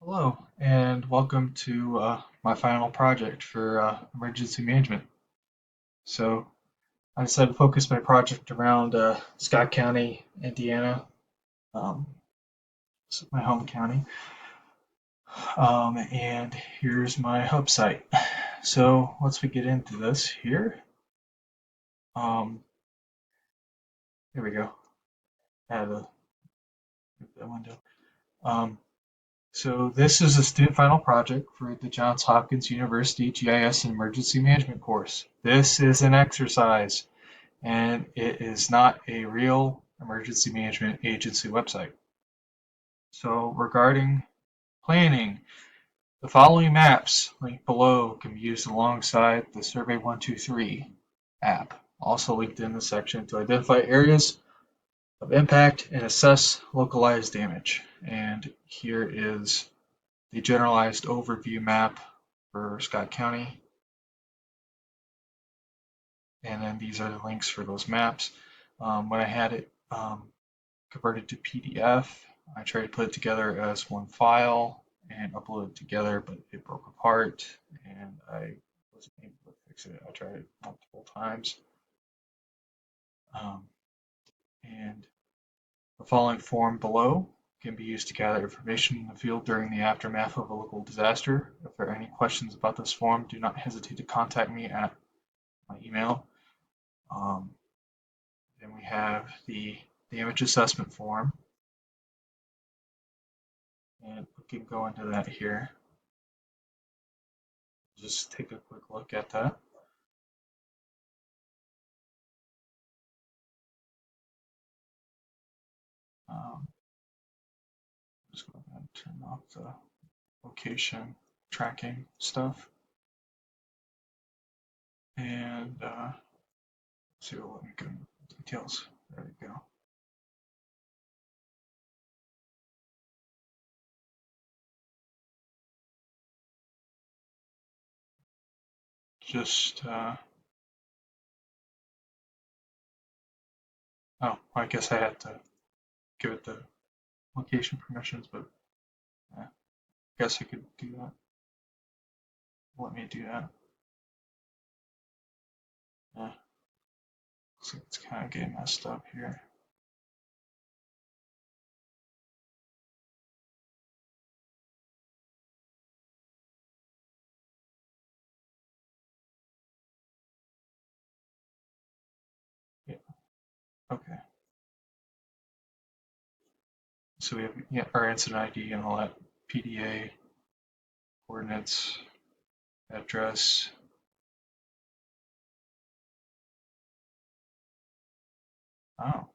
Hello, and welcome to my final project for emergency management. So, I decided to focus my project around Scott County, Indiana, um, it's my home county. And here's my hub site. So, once we get into this here, um, here we go. Add that window. Um, so, this is a student final project for the Johns Hopkins University GIS and Emergency Management course. This is an exercise and it is not a real emergency management agency website. So regarding planning, the following maps linked below can be used alongside the Survey 123 app, also linked in the section to identify areas of impact and assess localized damage. And here is the generalized overview map for Scott County. And then these are the links for those maps. When I had it converted to PDF. I tried to put it together as one file and upload it together, but it broke apart and I wasn't able to fix it. I tried it multiple times. Um, and the following form below can be used to gather information in the field during the aftermath of a local disaster. If there are any questions about this form, do not hesitate to contact me at my email. Um, then we have the damage assessment form, and we can go into that here. Just take a quick look at that. Um, just go ahead and turn off the location tracking stuff and see what we can details. There we go. Just oh, I guess I had to give it the location permissions, but I guess I could do that. Let me do that. Yeah, looks like it's kind of getting messed up here. Yeah, okay. So we have yeah, our incident ID and all that PDA coordinates, address. Oh,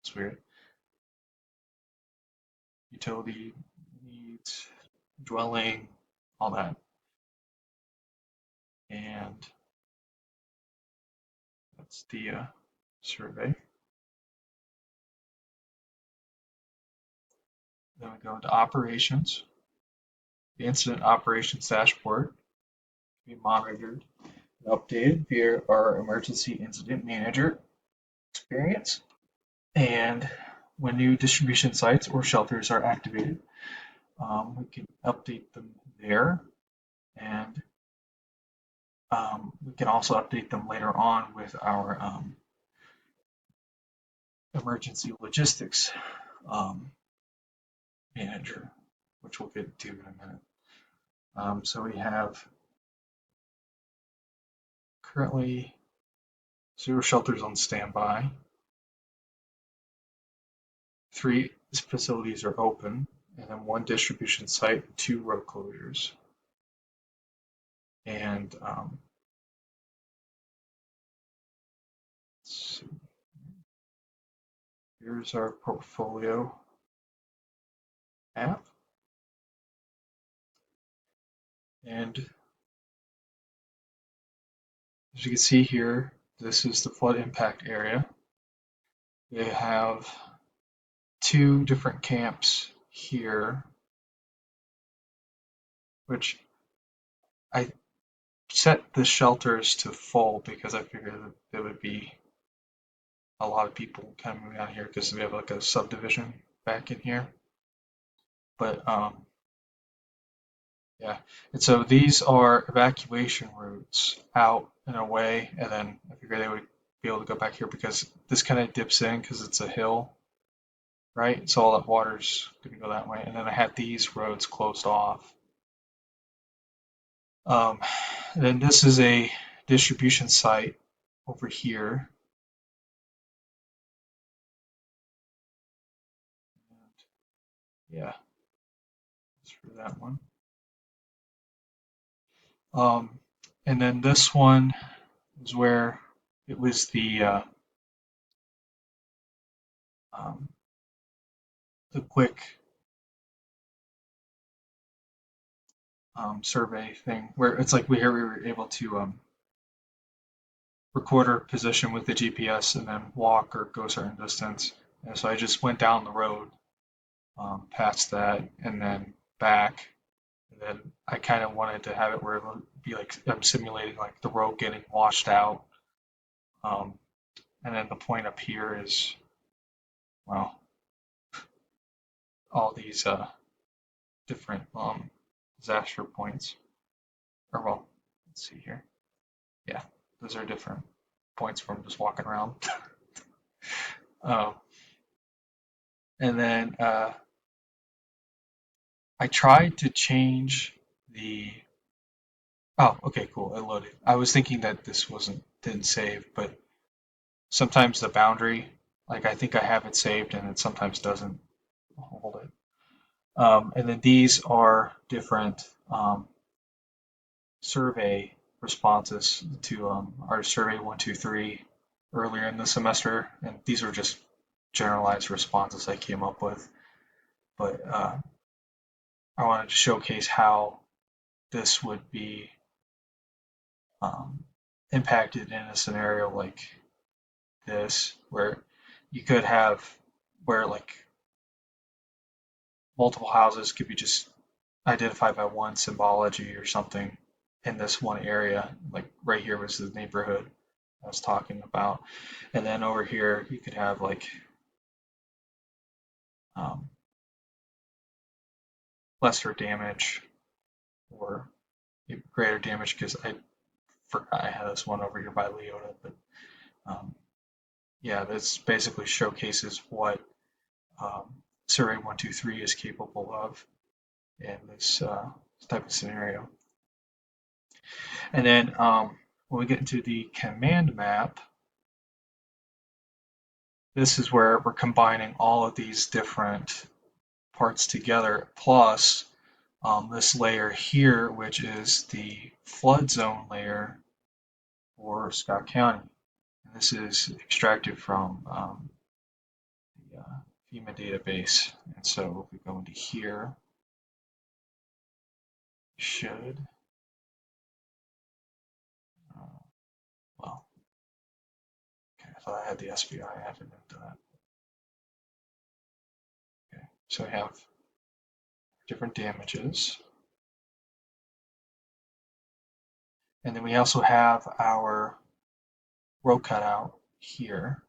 that's weird. Utility needs, dwelling, all that. And that's the survey. Then we go into operations. The incident operations dashboard can be monitored and updated via our emergency incident manager experience. And when new distribution sites or shelters are activated, we can update them there. And we can also update them later on with our emergency logistics um, manager, which we'll get to in a minute. So we have currently 0 shelters on standby. 3 facilities are open, and then 1 distribution site, 2 road closures. And let's see, here's our portfolio app. And as you can see here, this is the flood impact area. They have 2 different camps here, which I set the shelters to full because I figured that they would be a lot of people kind of moving out here because we have like a subdivision back in here. But yeah, and so these are evacuation routes out and away, and then I figured they would be able to go back here because this kind of dips in because it's a hill, right? So all that water's going to go that way, and then I had these roads closed off. Um, and then this is a distribution site over here. Yeah, that's for that one. Um, and then this one is where it was um, the quick survey thing, where it's like we were able to record our position with the GPS and then walk or go a certain distance. And so I just went down the road past that and then back. And then I kind of wanted to have it where it would be like I'm simulating like the road getting washed out. Um, and then the point up here is, well, all these different disaster points. Or, well, let's see here. Yeah, those are different points from just walking around. um, and then I tried to change the. Oh, okay, cool. It loaded. I was thinking that this didn't save, but sometimes the boundary, like I think I have it saved and it sometimes doesn't hold it. And then these are different survey responses to our survey 123 earlier in the semester, and these are just generalized responses I came up with. But I wanted to showcase how this would be um, impacted in a scenario like this, where you could have where like multiple houses could be just identified by one symbology or something in this one area. Like right here was the neighborhood I was talking about, and then over here you could have like um, lesser damage or greater damage because I forgot I had this one over here by Leota, but um, yeah, this basically showcases what um, Survey 123 is capable of in this type of scenario. And then when we get into the command map, this is where we're combining all of these different parts together, plus this layer here, which is the flood zone layer for Scott County. And this is extracted from the FEMA database. And so if we go into here, should, uh, well, okay, I thought I had the SBI, I haven't done that. Okay, so we have different damages. And then we also have our road cutout here.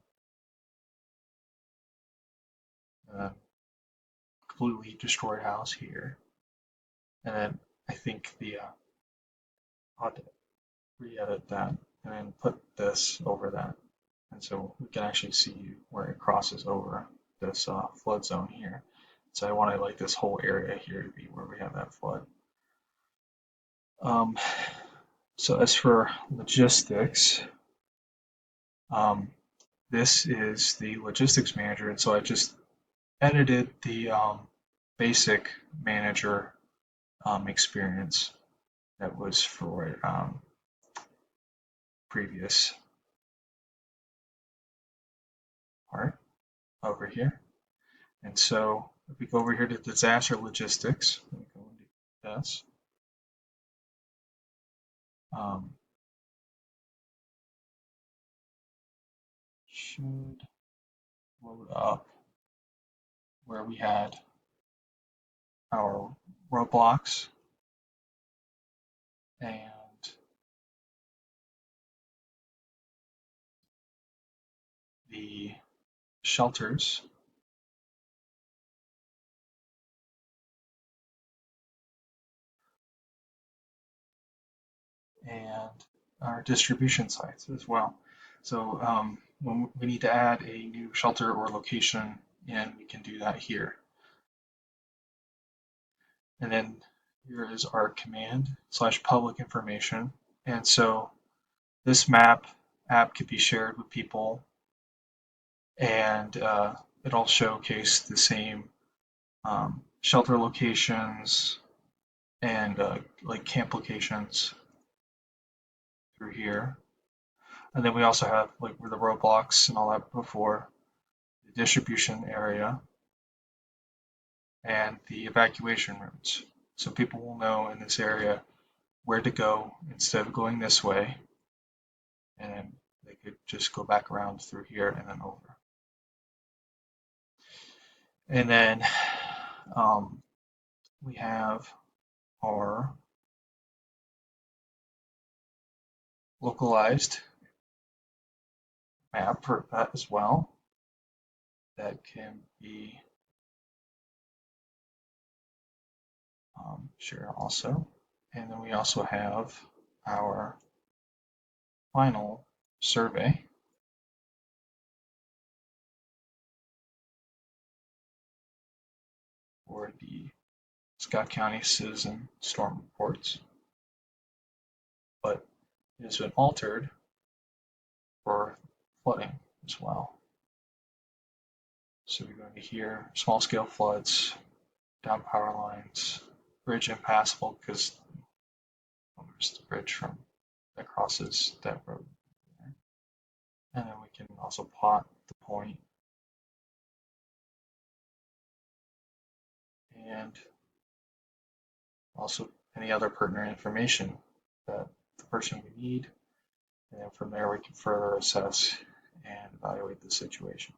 Completely destroyed house here. And then I think I'll re-edit that and then put this over that. And so we can actually see where it crosses over this flood zone here. So I wanted like this whole area here to be where we have that flood. Um, so as for logistics, um, this is the logistics manager, and so I just edited the basic manager experience that was for previous part over here. And so if we go over here to disaster logistics, we go into this. Um, should load up where we had our roadblocks and the shelters and our distribution sites as well. So when we need to add a new shelter or location in, we can do that here. And then here is our command/public information. And so this map app could be shared with people, and it'll showcase the same shelter locations and like camp locations through here. And then we also have like where the roadblocks and all that before, the distribution area, and the evacuation routes. So people will know in this area where to go instead of going this way, and they could just go back around through here and then over. And then we have our localized map for that as well. That can be shared also. And then we also have our final survey for the Scott County Citizen Storm Reports, but it has been altered for flooding as well. So we're going to hear small scale floods, down power lines, bridge impassable because there's the bridge from that crosses that road. And then we can also plot the point and also any other pertinent information that the person would need. And then from there we can further assess and evaluate the situation.